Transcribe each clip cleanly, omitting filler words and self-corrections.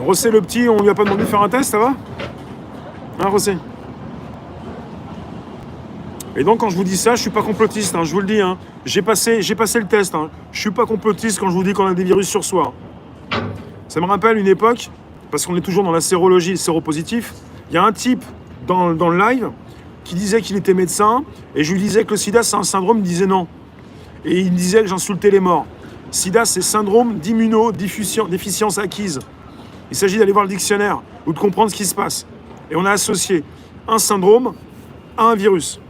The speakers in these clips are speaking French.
Rossé le petit, on lui a pas demandé de faire un test, ça va? Hein, Rossé? Et donc, quand je vous dis ça, je suis pas complotiste, hein, je vous le dis. Hein. J'ai passé le test. Hein. Je suis pas complotiste quand je vous dis qu'on a des virus sur soi. Ça me rappelle une époque, parce qu'on est toujours dans la sérologie, séropositif. Il y a un type dans le live qui disait qu'il était médecin, et je lui disais que le sida, c'est un syndrome, il disait non. Et il me disait que j'insultais les morts. Sida, c'est syndrome d'immunodéficience acquise. Il s'agit d'aller voir le dictionnaire ou de comprendre ce qui se passe. Et on a associé un syndrome à un virus.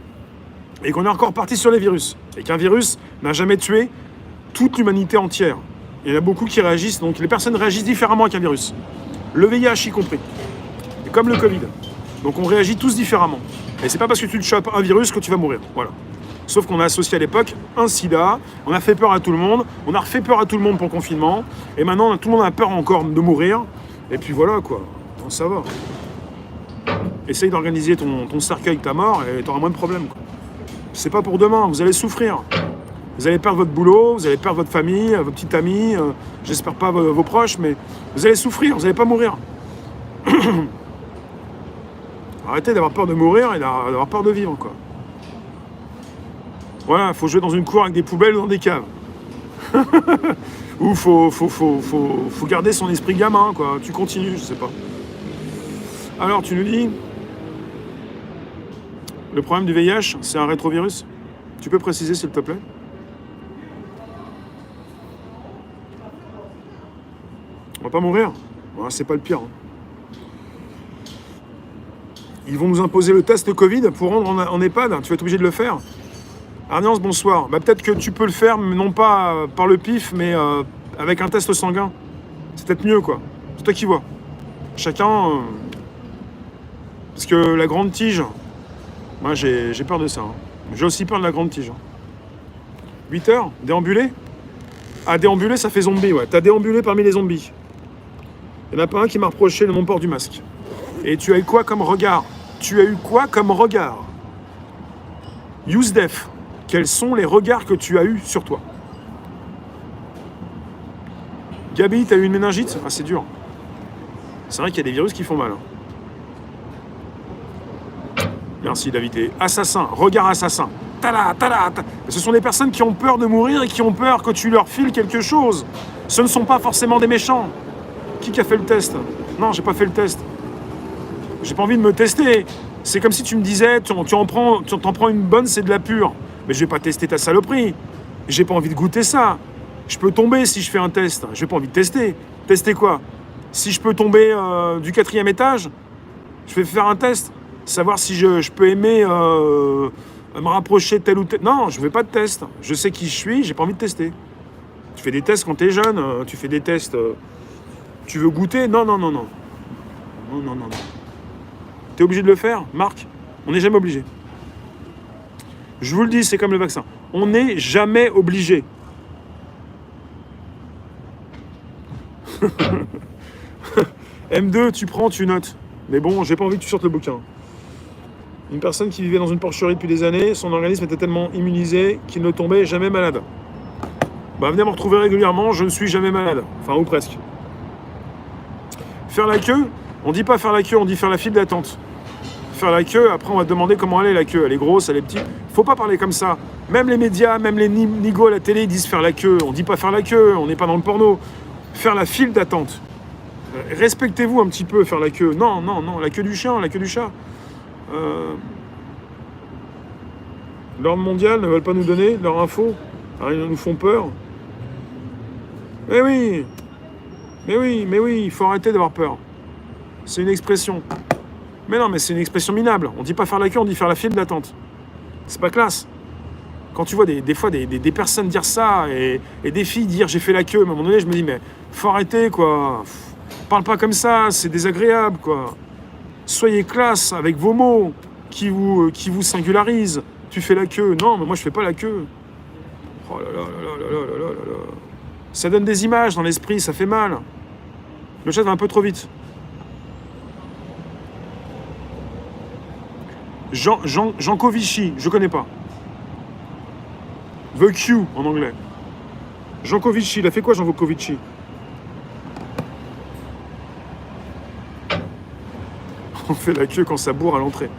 Et qu'on est encore parti sur les virus. Et qu'un virus n'a jamais tué toute l'humanité entière. Il y en a beaucoup qui réagissent, donc les personnes réagissent différemment qu'un virus. Le VIH y compris. Et comme le Covid. Donc on réagit tous différemment. Et c'est pas parce que tu te chopes un virus que tu vas mourir. Voilà. Sauf qu'on a associé à l'époque un sida, on a fait peur à tout le monde, on a refait peur à tout le monde pour le confinement, et maintenant tout le monde a peur encore de mourir. Et puis voilà quoi, ça va. Essaye d'organiser ton cercueil de ta mort et t'auras moins de problèmes. Quoi. C'est pas pour demain, vous allez souffrir. Vous allez perdre votre boulot, vous allez perdre votre famille, vos petites amies, j'espère pas vos proches, mais vous allez souffrir, vous n'allez pas mourir. Arrêtez d'avoir peur de mourir et d'avoir peur de vivre, quoi. Voilà, il faut jouer dans une cour avec des poubelles ou dans des caves. Ou faut garder son esprit gamin, quoi. Tu continues, je sais pas. Alors, tu nous dis, le problème du VIH, c'est un rétrovirus. Tu peux préciser, s'il te plaît? On va pas mourir. Ouais, c'est pas le pire. Ils vont nous imposer le test Covid pour rendre en EHPAD. Tu vas être obligé de le faire. Arniance, bonsoir. Bah, peut-être que tu peux le faire, mais non pas par le pif, mais avec un test sanguin. C'est peut-être mieux, quoi. C'est toi qui vois. Chacun... Parce que la grande tige... Moi, j'ai peur de ça. Hein. J'ai aussi peur de la grande tige. 8 heures? Déambuler? Ah, déambuler, ça fait zombie, ouais. T'as déambulé parmi les zombies. Il n'y en a pas un qui m'a reproché le non-port du masque. Et tu as eu quoi comme regard? Yousdef, quels sont les regards que tu as eus sur toi? Gabi, t'as eu une méningite? Ah, c'est dur. C'est vrai qu'il y a des virus qui font mal. Hein. Merci, David. Et assassin, regard assassin. Tada. Ce sont des personnes qui ont peur de mourir et qui ont peur que tu leur files quelque chose. Ce ne sont pas forcément des méchants. Qui a fait le test? Non, j'ai pas fait le test. J'ai pas envie de me tester. C'est comme si tu me disais, t'en prends une bonne, c'est de la pure. Mais je vais pas tester ta saloperie. J'ai pas envie de goûter ça. Je peux tomber si je fais un test. J'ai pas envie de tester. Tester quoi? Si je peux tomber du 4e étage, je vais faire un test. Savoir si je peux aimer me rapprocher de tel ou tel. Non, je veux pas de test. Je sais qui je suis, j'ai pas envie de tester. Tu fais des tests quand t'es jeune, tu fais des tests. Tu veux goûter? Non. Non. T'es obligé de le faire, Marc? On n'est jamais obligé. Je vous le dis, c'est comme le vaccin. On n'est jamais obligé. M2, tu prends, tu notes. Mais bon, j'ai pas envie que tu sortes le bouquin. Une personne qui vivait dans une porcherie depuis des années, son organisme était tellement immunisé qu'il ne tombait jamais malade. Bah, venez me retrouver régulièrement, je ne suis jamais malade. Enfin, ou presque. Faire la queue, on dit pas faire la queue, on dit faire la file d'attente. Faire la queue, après on va te demander comment elle est la queue. Elle est grosse, elle est petite. Faut pas parler comme ça. Même les médias, même les nigos à la télé, ils disent faire la queue. On dit pas faire la queue, on n'est pas dans le porno. Faire la file d'attente. Respectez-vous un petit peu, faire la queue. Non, la queue du chien, la queue du chat. L'ordre mondial ne veulent pas nous donner leur info. Alors, ils nous font peur. Mais oui, il faut arrêter d'avoir peur. C'est une expression. Mais non, mais c'est une expression minable. On dit pas faire la queue, on dit faire la file d'attente. C'est pas classe. Quand tu vois des fois des personnes dire ça et des filles dire j'ai fait la queue, à un moment donné, je me dis mais faut arrêter quoi. Parle pas comme ça, c'est désagréable quoi. Soyez classe avec vos mots qui vous singularisent. Tu fais la queue. Non, mais moi je fais pas la queue. Oh là là là là là là là. Ça donne des images dans l'esprit, ça fait mal. Le chat va un peu trop vite. Jankovici, je connais pas. The Q en anglais. Jankovici, il a fait quoi Jankovici? On fait la queue quand ça bourre à l'entrée.